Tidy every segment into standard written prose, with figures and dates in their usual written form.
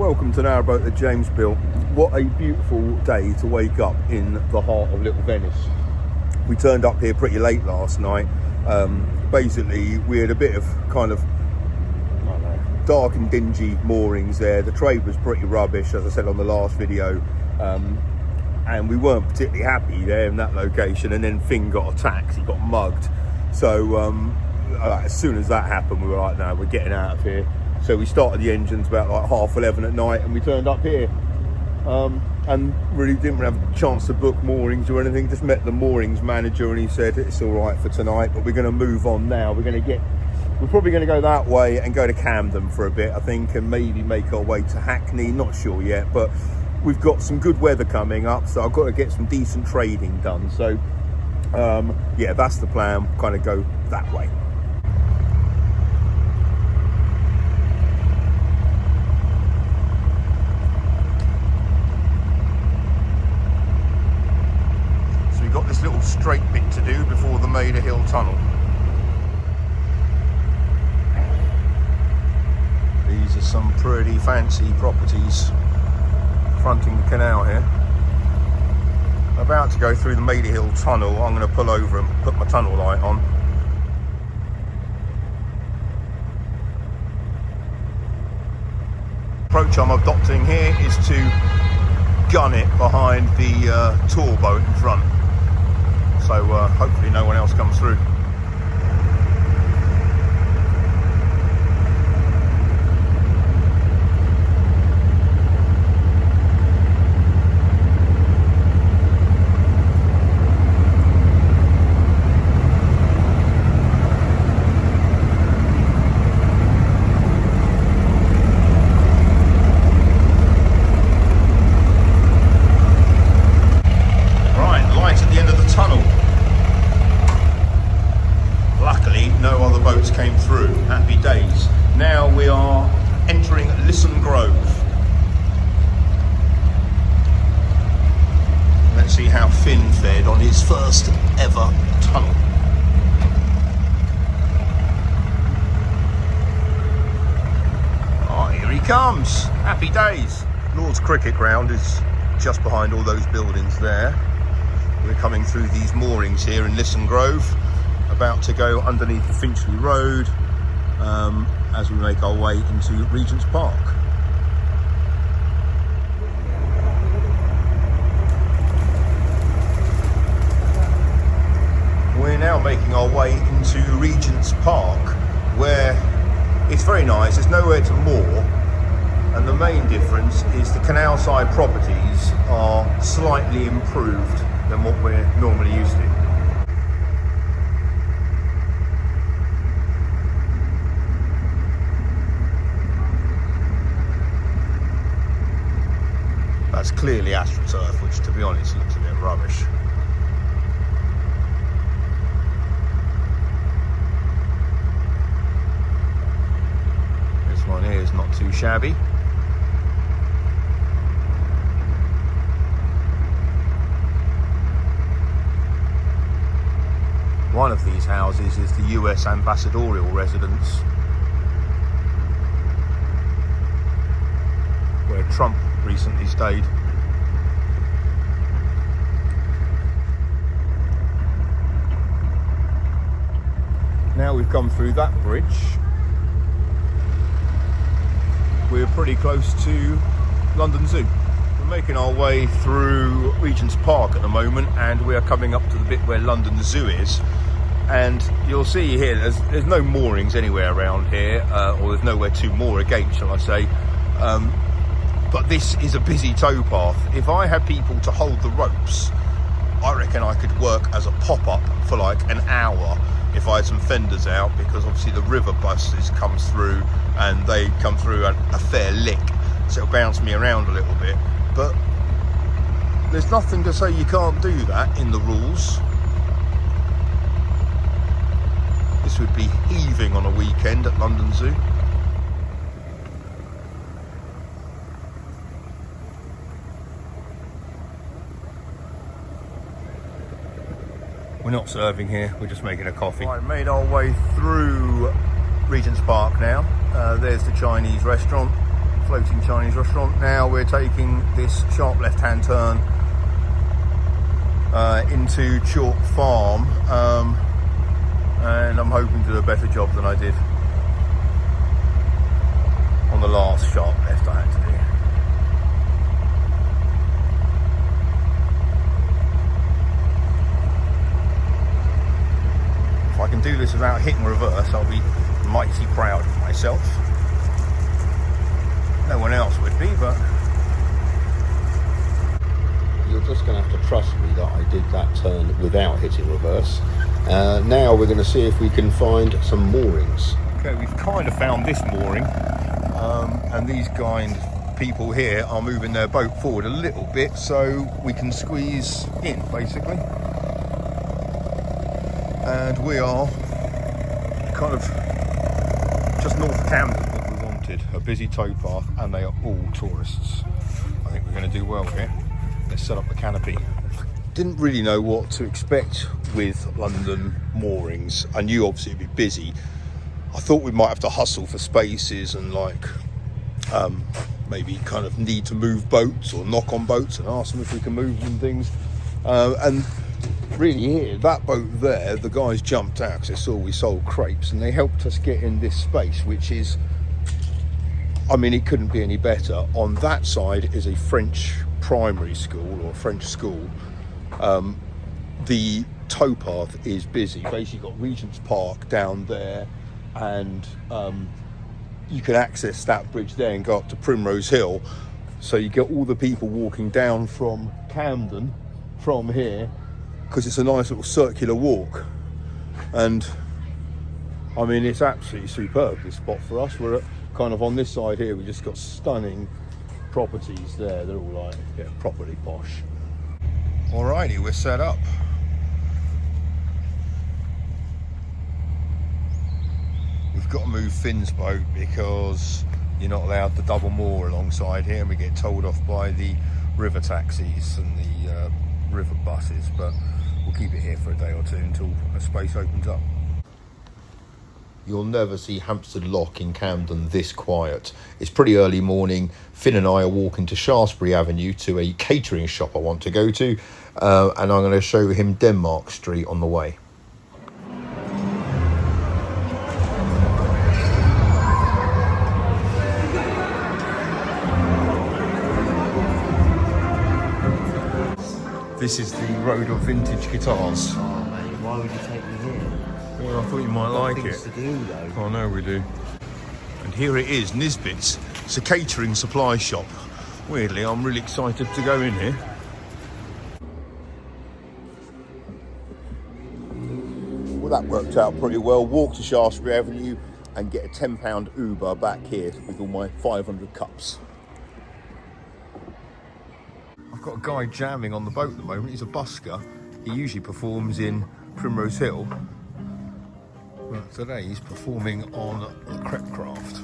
welcome to Narrowboat at James built. What a beautiful day to wake up in the heart of Little Venice. We turned up here pretty late last night. Basically, we had a bit of kind of dark and dingy moorings there. The trade was pretty rubbish, as I said on the last video, and we weren't particularly happy there in that location. And then Finn got attacked, he got mugged. So as soon as that happened, we were like, no, we're getting out of here. So we started the engines about like 11:30 at night, and we turned up here, and really didn't have a chance to book moorings or anything. Just met the moorings manager, and he said it's all right for tonight, but we're going to move on now. We're probably going to go that way and go to Camden for a bit, I think, and maybe make our way to Hackney. Not sure yet, but we've got some good weather coming up, so I've got to get some decent trading done. So yeah, that's the plan. Kind of go that way. Got this little straight bit to do before the Maida Hill Tunnel. These are some pretty fancy properties fronting the canal here. About to go through the Maida Hill Tunnel. I'm going to pull over and put my tunnel light on. The approach I'm adopting here is to gun it behind the tour boat in front. So hopefully no one else comes through. Came through. Happy days. Now we are entering Lisson Grove. Let's see how Finn fared on his first ever tunnel. Oh, here he comes. Happy days. Lord's Cricket Ground is just behind all those buildings there. We're coming through these moorings here in Lisson Grove. About to go underneath the Finchley Road as we make our way into Regent's Park. We're now making our way into Regent's Park, where it's very nice. There's nowhere to moor, and the main difference is the canal side properties are slightly improved than what we're normally used to. That's clearly AstroTurf, which, to be honest, looks a bit rubbish. This one here is not too shabby. One of these houses is the US ambassadorial residence, where Trump recently stayed. Now we've come through that bridge, we're pretty close to London Zoo. We're making our way through Regent's Park at the moment, and we are coming up to the bit where London Zoo is. And you'll see here there's no moorings anywhere around here, or there's nowhere to moor again, shall I say. But this is a busy towpath. If I had people to hold the ropes, I reckon I could work as a pop-up for like an hour if I had some fenders out, because obviously the river buses comes through and they come through at a fair lick, so it'll bounce me around a little bit. But there's nothing to say you can't do that in the rules. This would be heaving on a weekend at London Zoo. We're not serving here, we're just making a coffee. I made our way through Regent's Park now. There's the Chinese restaurant. floating Chinese restaurant. Now we're taking this sharp left-hand turn into Chalk Farm, and I'm hoping to do a better job than I did on the last sharp left I had to do. If I can do this without hitting reverse, I'll be mighty proud of myself. No one else would be, but you're just going to have to trust me that I did that turn without hitting reverse. Now we're going to see if we can find some moorings. Okay, we've kind of found this mooring, and these people here are moving their boat forward a little bit so we can squeeze in, basically. And we are kind of just north of Camden, what we wanted, a busy towpath, and they are all tourists. I think we're going to do well here. Let's set up the canopy. Didn't really know what to expect with London moorings. I knew obviously it'd be busy. I thought we might have to hustle for spaces and maybe kind of need to move boats or knock on boats and ask them if we can move them and things. And really here, that boat there, the guys jumped out because they saw we sold crepes and they helped us get in this space, which is, I mean, it couldn't be any better. On that side is a French primary school or French school. The towpath is busy. Basically got Regent's Park down there, and you can access that bridge there and go up to Primrose Hill. So you get all the people walking down from Camden from here, because it's a nice little circular walk. And I mean, it's absolutely superb, this spot for us. We're kind of on this side here, we just got stunning properties there. They're all properly posh. Alrighty, we're set up. We've got to move Finn's boat because you're not allowed to double moor alongside here, and we get told off by the river taxis and the river buses, but we'll keep it here for a day or two until a space opens up. You'll never see Hampstead Lock in Camden this quiet. It's pretty early morning. Finn and I are walking to Shaftesbury Avenue to a catering shop I want to go to, and I'm going to show him Denmark Street on the way. This is the road of vintage guitars. Oh mate, why would you take me here? Well, I thought you might like it. To do though. Oh no, we do. And here it is, Nisbet's. It's a catering supply shop. Weirdly, I'm really excited to go in here. Well, that worked out pretty well. Walk to Shaftesbury Avenue and get a £10 Uber back here with all my 500 cups. I've got a guy jamming on the boat at the moment. He's a busker. He usually performs in Primrose Hill. But today he's performing on the crepe craft.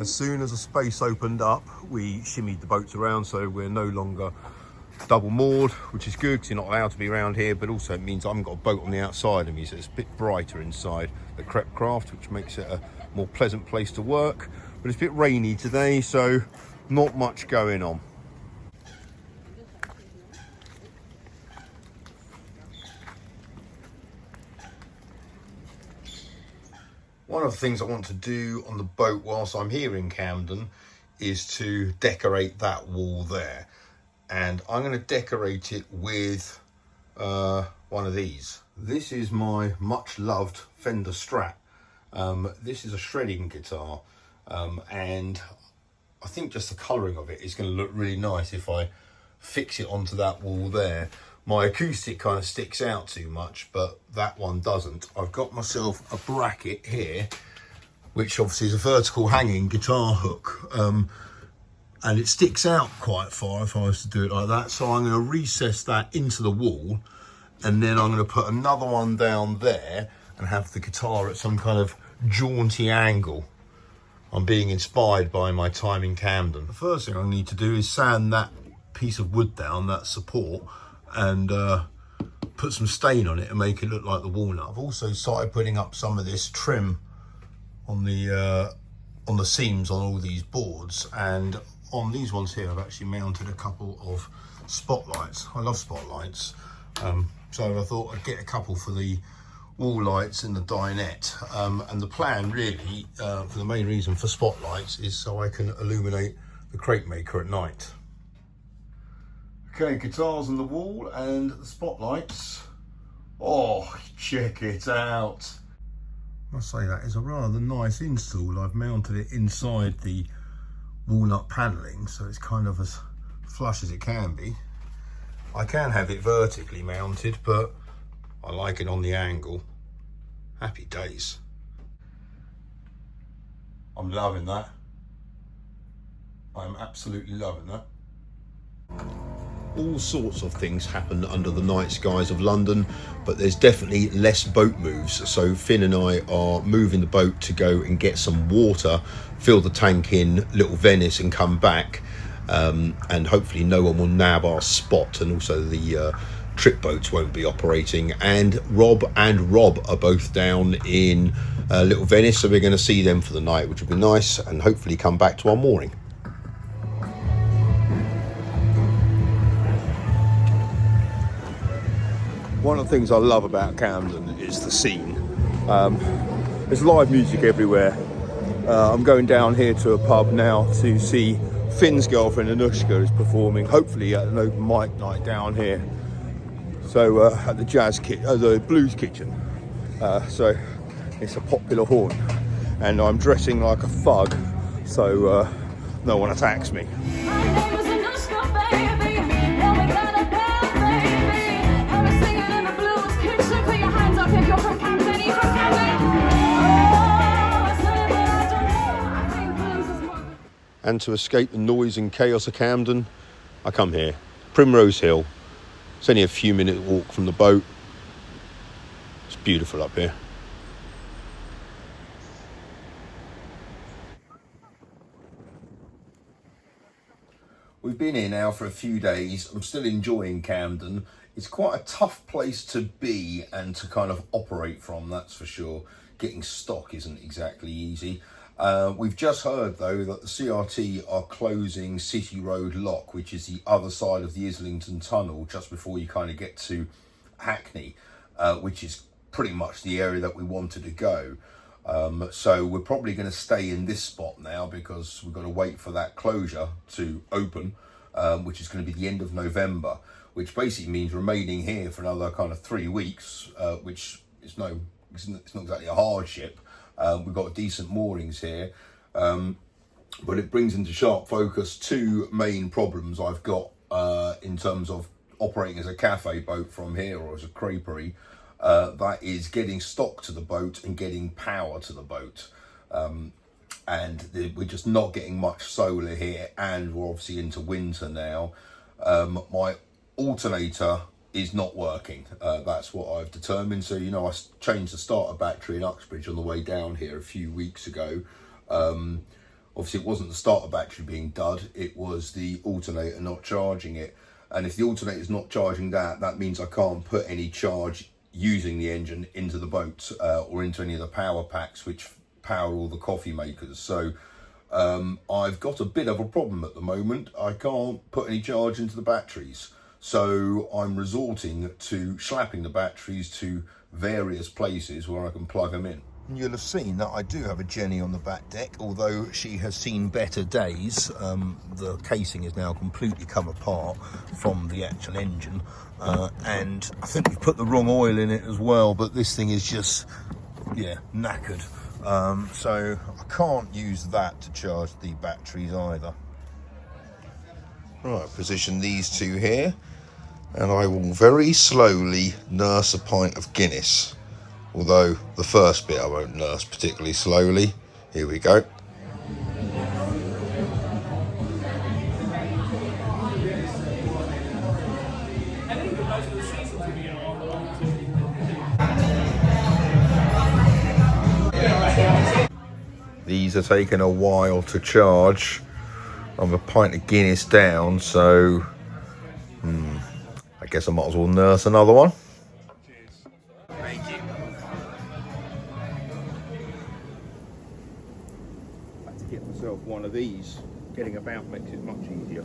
As soon as the space opened up, we shimmied the boats around, so we're no longer double moored, which is good because you're not allowed to be around here, but also it means I haven't got a boat on the outside of me, so it's a bit brighter inside the crepe craft, which makes it a more pleasant place to work. But it's a bit rainy today, so not much going on. One of the things I want to do on the boat whilst I'm here in Camden is to decorate that wall there. And I'm going to decorate it with one of these. This is my much loved Fender Strat. This is a shredding guitar, and I think just the colouring of it is going to look really nice if I fix it onto that wall there. My acoustic kind of sticks out too much, but that one doesn't. I've got myself a bracket here, which obviously is a vertical hanging guitar hook. And it sticks out quite far if I was to do it like that. So I'm going to recess that into the wall, and then I'm going to put another one down there, and have the guitar at some kind of jaunty angle. I'm being inspired by my time in Camden. The first thing I need to do is sand that piece of wood down, that support, and put some stain on it and make it look like the walnut. I've also started putting up some of this trim on the seams on all these boards, and on these ones here I've actually mounted a couple of spotlights. I love spotlights, so I thought I'd get a couple for the wall lights in the dinette, and the plan really, for the main reason for spotlights, is so I can illuminate the crate maker at night. Okay, guitars on the wall and the spotlights. Oh, check it out. I must say that is a rather nice install. I've mounted it inside the walnut panelling, so it's kind of as flush as it can be. I can have it vertically mounted, but I like it on the angle. Happy days. I'm loving that. I'm absolutely loving that. All sorts of things happen under the night skies of London, but there's definitely less boat moves. So Finn and I are moving the boat to go and get some water, fill the tank in Little Venice and come back. And hopefully no one will nab our spot, and also the trip boats won't be operating. And Rob are both down in Little Venice, so we're going to see them for the night, which will be nice, and hopefully come back to our mooring. One of the things I love about Camden is the scene. There's live music everywhere. I'm going down here to a pub now to see Finn's girlfriend Anushka is performing, hopefully at an open mic night down here. So at the Blues Kitchen. So it's a popular haunt, and I'm dressing like a thug, so no one attacks me. And to escape the noise and chaos of Camden, I come here, Primrose Hill. It's only a few minute walk from the boat. It's beautiful up here. We've been here now for a few days. I'm still enjoying Camden. It's quite a tough place to be and to kind of operate from, that's for sure. Getting stock isn't exactly easy. We've just heard though that the CRT are closing City Road Lock, which is the other side of the Islington Tunnel, just before you kind of get to Hackney, which is pretty much the area that we wanted to go. So we're probably going to stay in this spot now, because we've got to wait for that closure to open, which is going to be the end of November, which basically means remaining here for another kind of 3 weeks, which is it's not exactly a hardship. We've got decent moorings here, but it brings into sharp focus two main problems I've got in terms of operating as a cafe boat from here, or as a creperie. That is getting stock to the boat and getting power to the boat. And we're just not getting much solar here, and we're obviously into winter now. My alternator is not working. That's what I've determined. So, I changed the starter battery in Uxbridge on the way down here a few weeks ago. Obviously it wasn't the starter battery being dud, it was the alternator not charging it. And if the alternator is not charging that means I can't put any charge using the engine into the boat, or into any of the power packs which power all the coffee makers. So I've got a bit of a problem at the moment. I can't put any charge into the batteries. So I'm resorting to slapping the batteries to various places where I can plug them in. You'll have seen that I do have a Jenny on the back deck, although she has seen better days. The casing has now completely come apart from the actual engine, and I think we've put the wrong oil in it as well, but this thing is just, knackered. So I can't use that to charge the batteries either. Right, position these two here, and I will very slowly nurse a pint of Guinness. Although the first bit I won't nurse particularly slowly. Here we go. These are taking a while to charge. I'm a pint of Guinness down, so I guess I might as well nurse another one. Thank you. I had to get myself one of these. Getting about makes it much easier.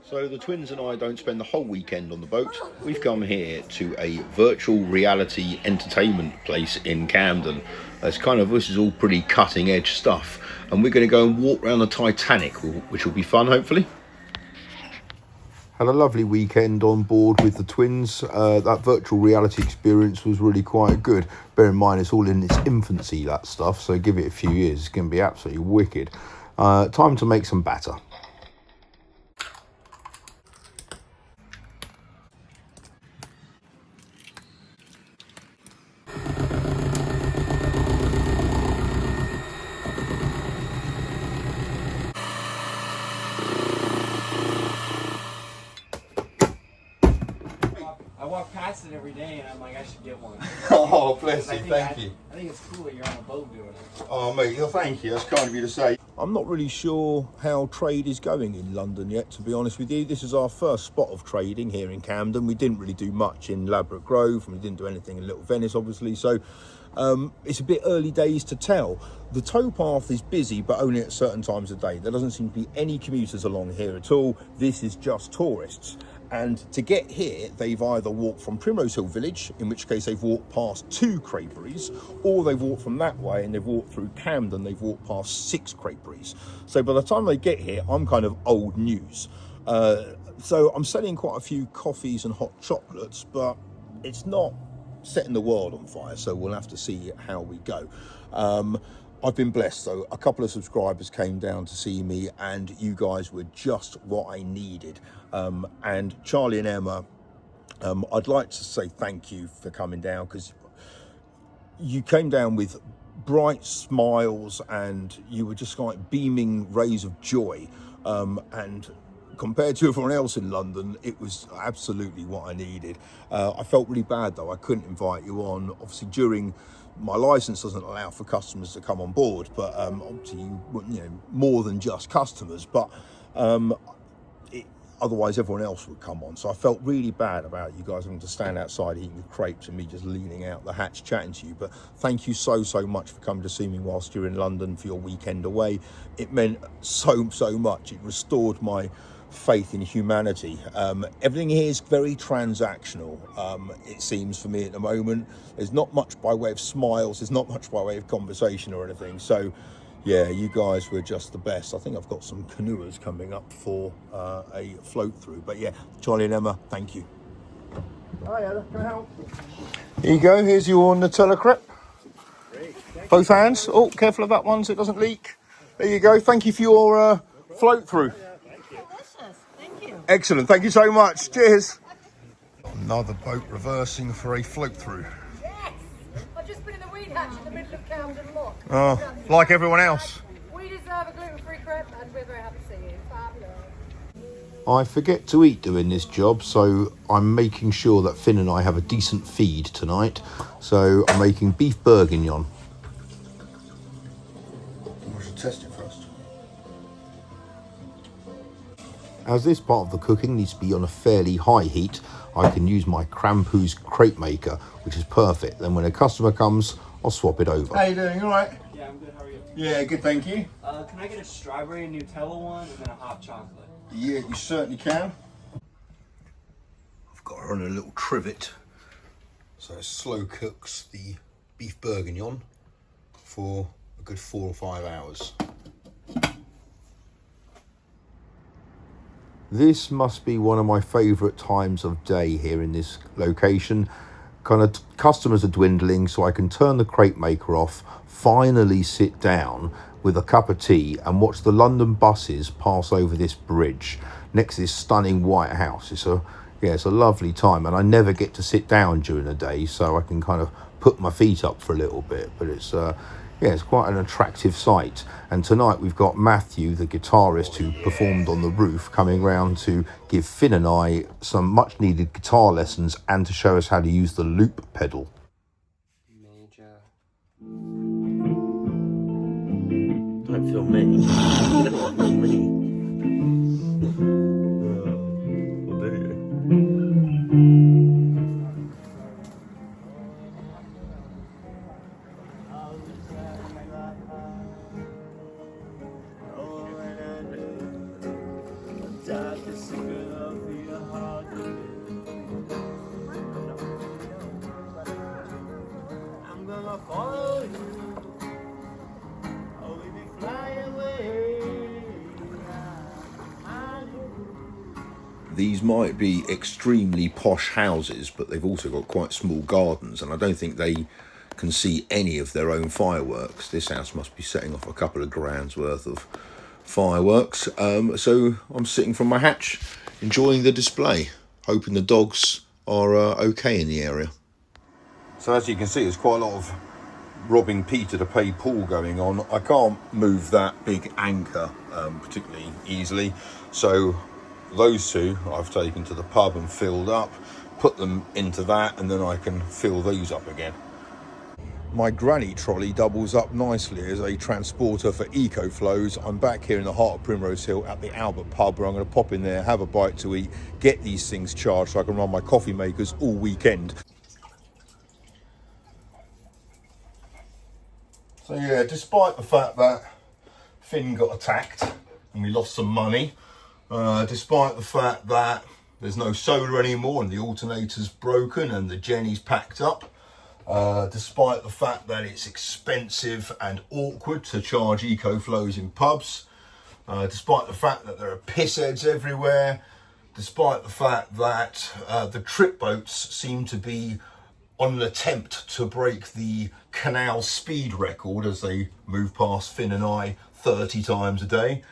So the twins and I don't spend the whole weekend on the boat. We've come here to a virtual reality entertainment place in Camden. This is all pretty cutting edge stuff. And we're going to go and walk around the Titanic, which will be fun, hopefully. Had a lovely weekend on board with the twins. That virtual reality experience was really quite good. Bear in mind, it's all in its infancy, that stuff. So give it a few years, it's going to be absolutely wicked. Time to make some batter. I walk past it every day and I'm like, I should get one. Oh, bless you, Thank you. I think it's cool that you're on a boat doing it. Oh, mate, thank you. That's kind of you to say. I'm not really sure how trade is going in London yet, to be honest with you. This is our first spot of trading here in Camden. We didn't really do much in Ladbroke Grove, and we didn't do anything in Little Venice, obviously. So it's a bit early days to tell. The towpath is busy, but only at certain times of day. There doesn't seem to be any commuters along here at all. This is just tourists. And to get here, they've either walked from Primrose Hill Village, in which case they've walked past 2 creperies, or they've walked from that way and they've walked through Camden, they've walked past 6 creperies. So by the time they get here, I'm kind of old news. So I'm selling quite a few coffees and hot chocolates, but it's not setting the world on fire, so we'll have to see how we go. I've been blessed, so a couple of subscribers came down to see me, and you guys were just what I needed. And Charlie and Emma, I'd like to say thank you for coming down, because you came down with bright smiles and you were just like beaming rays of joy. And compared to everyone else in London, it was absolutely what I needed. I felt really bad though, I couldn't invite you on. Obviously during my license doesn't allow for customers to come on board, but obviously you know, more than just customers, but otherwise everyone else would come on. So I felt really bad about you guys having to stand outside eating your crepes and me just leaning out the hatch chatting to you. But thank you so much for coming to see me whilst you're in London for your weekend away. It meant so much. It restored my faith in humanity. Everything here is very transactional, it seems, for me at the moment. There's not much by way of smiles, there's not much by way of conversation or anything. So yeah, you guys were just the best. I think I've got some canoers coming up for a float through. But yeah, Charlie and Emma, thank you. Hi Ella, can I help? Here you go, here's your Nutella crepe. Great. Both hands. Oh, careful of that one so it doesn't leak. There you go, thank you for your float through. Delicious. Thank you. Excellent, thank you so much. Cheers. Another boat reversing for a float through. Yes. I've just been in the weed hatch in the middle of Camden Lock. Oh, like everyone else. We deserve a gluten-free crepe, and we're very happy to see you. Fabulous. I forget to eat doing this job, so I'm making sure that Finn and I have a decent feed tonight. So I'm making beef bourguignon. I should test it first. As this part of the cooking needs to be on a fairly high heat, I can use my Krampus crepe maker, which is perfect. Then when a customer comes, I'll swap it over. How you doing, all right? Yeah, I'm good. How are you? Yeah, good, thank you. Can I get a strawberry and Nutella one and then a hot chocolate? Yeah, you certainly can. I've got her on a little trivet. So it slow cooks the beef bourguignon for a good 4 or 5 hours. This must be one of my favourite times of day here in this location. Kind of customers are dwindling, so I can turn the crepe maker off, finally sit down with a cup of tea and watch the London buses pass over this bridge next to this stunning white house. It's a lovely time, and I never get to sit down during the day, so I can kind of put my feet up for a little bit. But it's quite an attractive sight. And tonight we've got Matthew, the guitarist who performed on the roof, coming round to give Finn and I some much needed guitar lessons and to show us how to use the loop pedal. Major. don't film me. You don't want to film me. Well, do you? I'm gonna follow you. Oh, we be fly away. These might be extremely posh houses, but they've also got quite small gardens, and I don't think they can see any of their own fireworks. This house must be setting off a couple of grand's worth of fireworks. So I'm sitting from my hatch, enjoying the display, hoping the dogs are okay in the area. So as you can see, there's quite a lot of robbing Peter to pay Paul going on. I can't move that big anchor particularly easily, so those two I've taken to the pub and filled up, put them into that, and then I can fill these up again. My granny trolley doubles up nicely as a transporter for eco-flows. I'm back here in the heart of Primrose Hill at the Albert pub, where I'm going to pop in there, have a bite to eat, get these things charged so I can run my coffee makers all weekend. So yeah, despite the fact that Finn got attacked and we lost some money, despite the fact that there's no solar anymore and the alternator's broken and the Jenny's packed up, despite the fact that it's expensive and awkward to charge eco-flows in pubs, despite the fact that there are pissheads everywhere, despite the fact that the trip boats seem to be on an attempt to break the canal speed record as they move past Finn and I 30 times a day.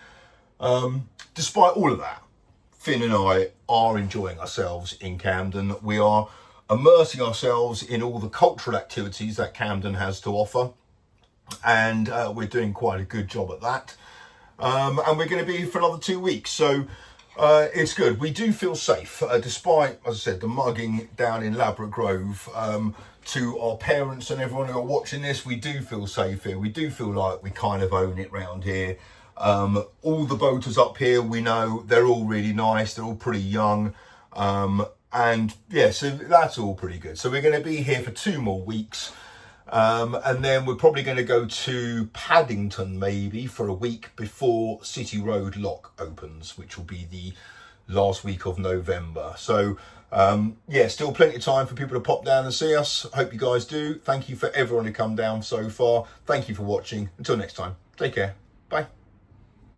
Despite all of that, Finn and I are enjoying ourselves in Camden. We are immersing ourselves in all the cultural activities that Camden has to offer, and we're doing quite a good job at that. And we're going to be here for another 2 weeks, so it's good. We do feel safe, despite, as I said, the mugging down in Ladbroke Grove. To our parents and everyone who are watching this, we do feel safe here. We do feel like we kind of own it round here. All the boaters up here, we know they're all really nice. They're all pretty young. And yeah, so that's all pretty good. So we're going to be here for 2 more weeks. And then we're probably going to go to Paddington maybe for a week before City Road Lock opens, which will be the last week of November. So yeah, still plenty of time for people to pop down and see us. Hope you guys do. Thank you for everyone who come down so far. Thank you for watching. Until next time, take care. Bye.